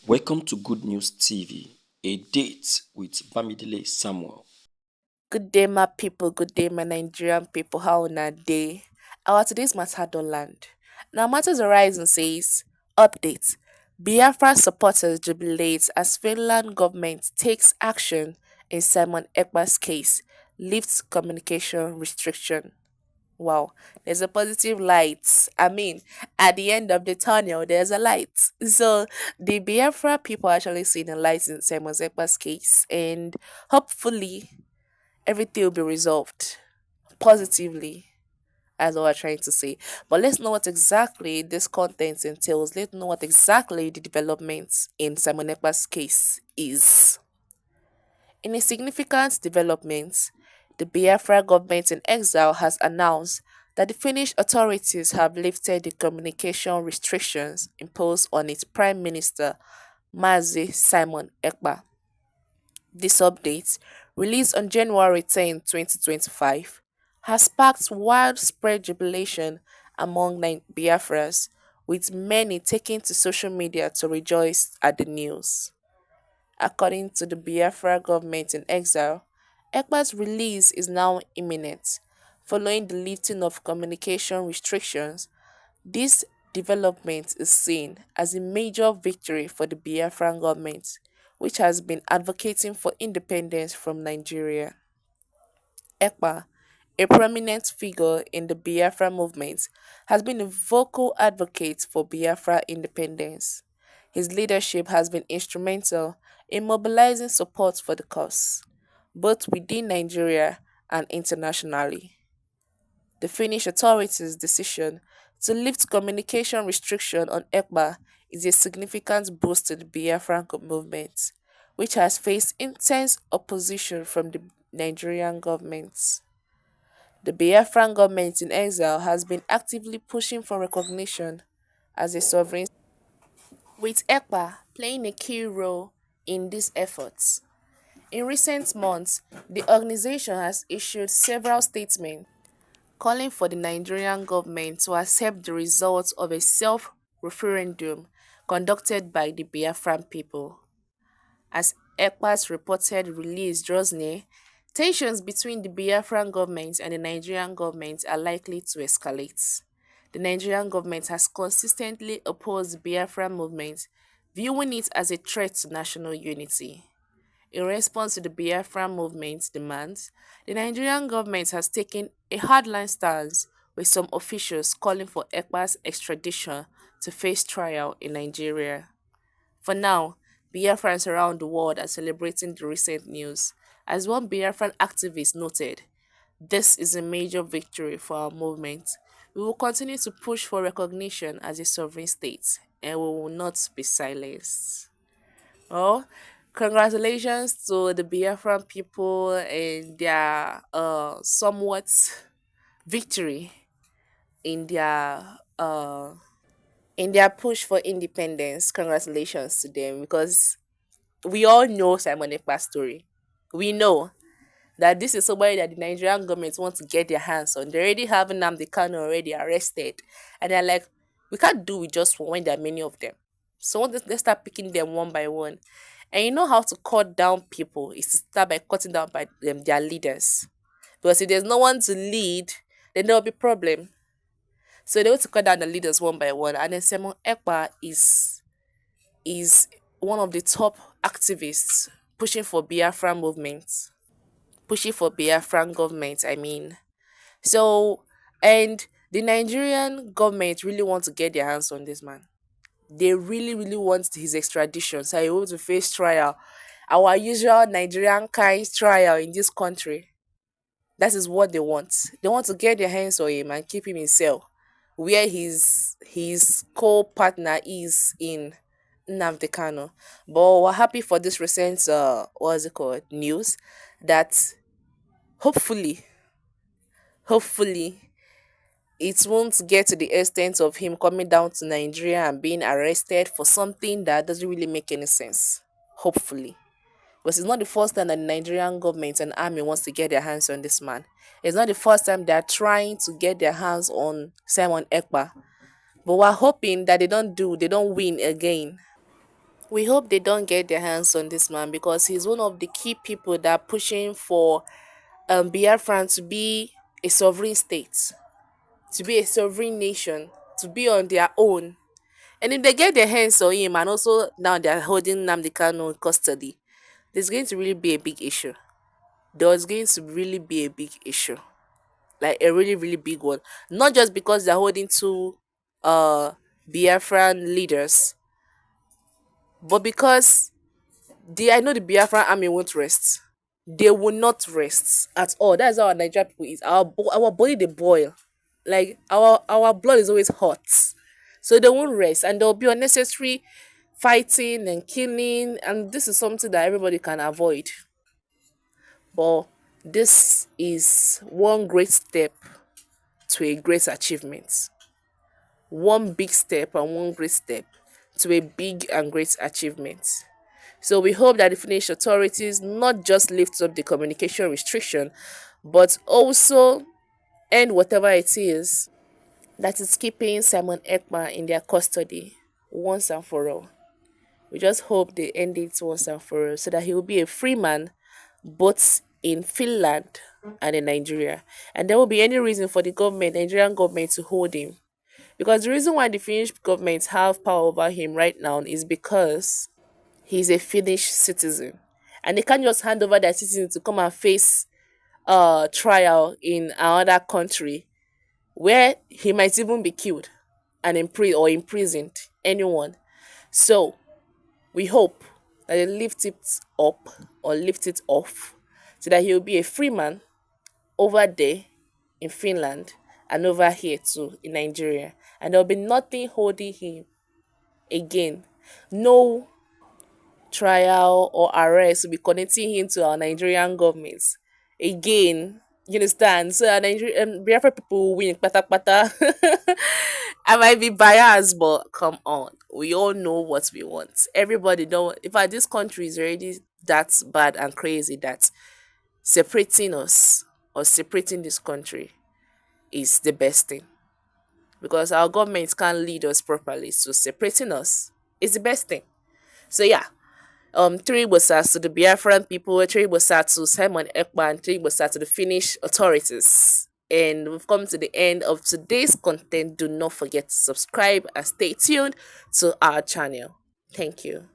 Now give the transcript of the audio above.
Welcome to Good News TV, a date with Bamidele Samuel. Good day, my people. Good day, my Nigerian people. How na day? Our today's matter don't land. Now, Matters Horizon says, update. Biafra supporters jubilate as Finland government takes action in Simon Ekpa's case, lifts communication restriction. Wow, there's a positive light. At the end of the tunnel, there's a light. So the Biafra people actually see the light in Simon Ekpa's case, and hopefully everything will be resolved positively, as what we're trying to say. But let's know what exactly this content entails. Let's know what exactly the developments in Simon Ekpa's case is. In a significant development, the Biafra government in exile has announced that the Finnish authorities have lifted the communication restrictions imposed on its Prime Minister, Mazi Simon Ekpa. This update, released on January 10, 2025, has sparked widespread jubilation among Biafras, with many taking to social media to rejoice at the news. According to the Biafra government in exile, Ekpa's release is now imminent. Following the lifting of communication restrictions, this development is seen as a major victory for the Biafran government, which has been advocating for independence from Nigeria. Ekpa, a prominent figure in the Biafra movement, has been a vocal advocate for Biafra independence. His leadership has been instrumental in mobilizing support for the cause, both within Nigeria and internationally. The Finnish authorities' decision to lift communication restriction on Ekpa is a significant boost to the Biafran movement, which has faced intense opposition from the Nigerian government. The Biafran government in exile has been actively pushing for recognition as a sovereign, with Ekpa playing a key role in these efforts. In recent months, the organization has issued several statements calling for the Nigerian government to accept the results of a self-referendum conducted by the Biafran people. As Ekpa's reported release draws near, tensions between the Biafran government and the Nigerian government are likely to escalate. The Nigerian government has consistently opposed the Biafran movement, viewing it as a threat to national unity. In response to the Biafran movement's demands, the Nigerian government has taken a hardline stance, with some officials calling for Ekpa's extradition to face trial in Nigeria. For now, Biafrans around the world are celebrating the recent news. As one Biafran activist noted, this is a major victory for our movement. We will continue to push for recognition as a sovereign state, and we will not be silenced. Oh, congratulations to the Biafran people and their somewhat victory in their uh in their push for independence. Congratulations to them, because we all know Simon Ekpa's story. We know that this is somebody that the Nigerian government wants to get their hands on. They already have Nnamdi Kanu already arrested, and they're like, we can't do with just one when there are many of them. So let's start picking them one by one. And you know how to cut down people is to start by cutting down by them their leaders. Because if there's no one to lead, then there will be problem. So they want to cut down the leaders one by one. And then Simon Ekpa is one of the top activists pushing for Biafran movement, pushing for Biafran government, I mean. So, and the Nigerian government really want to get their hands on this man. They really, really want his extradition so he will to face trial. Our usual Nigerian kind trial in this country. That is what they want. They want to get their hands on him and keep him in cell, where his co-partner is in Nnamdi Kanu. But we're happy for this recent what's it called news that hopefully, hopefully it won't get to the extent of him coming down to Nigeria and being arrested for something that doesn't really make any sense. Hopefully. Because it's not the first time that the Nigerian government and army wants to get their hands on this man. It's not the first time they're trying to get their hands on Simon Ekpa. But we're hoping that they don't win again. We hope they don't get their hands on this man because he's one of the key people that are pushing for Biafran to be a sovereign state, to be a sovereign nation, to be on their own. And if they get their hands on him and also now they're holding Nnamdi Kanu in custody, there's going to really be a big issue. There's going to really be a big issue. Like a really, really big one. Not just because they're holding two uh Biafran leaders, but because I know the Biafran army won't rest. They will not rest at all. That's how our Nigerian people is. Our body they boil. Like our blood is always hot. So they won't rest and there'll be unnecessary fighting and killing, and this is something that everybody can avoid. But this is one great step to a great achievement. One big step and one great step to a big and great achievement. So we hope that the Finnish authorities not just lift up the communication restriction, but also end whatever it is that is keeping Simon Ekpa in their custody once and for all. We just hope they end it once and for all so that he will be a free man both in Finland and in Nigeria. And there will be any reason for the government, Nigerian government, to hold him. Because the reason why the Finnish government have power over him right now is because he's a Finnish citizen. And they can't just hand over their citizen to come and face trial in another country where he might even be killed and imprisoned. Anyone. So we hope that they lift it up or lift it off so that he'll be a free man over there in Finland and over here too in Nigeria. And there'll be nothing holding him again. No trial or arrest will be connecting him to our Nigerian government again. You understand? So our Nigerian Biafra people will win. Pata pata. I might be biased, but come on. We all know what we want. Everybody know. In fact, this country is already that bad and crazy that separating us or separating this country is the best thing. Because our government can't lead us properly. So separating us is the best thing. So yeah, three was to the Biafran people, three was to Simon Ekpa, and three was to the Finnish authorities. And we've come to the end of today's content. Do not forget to subscribe and stay tuned to our channel. Thank you.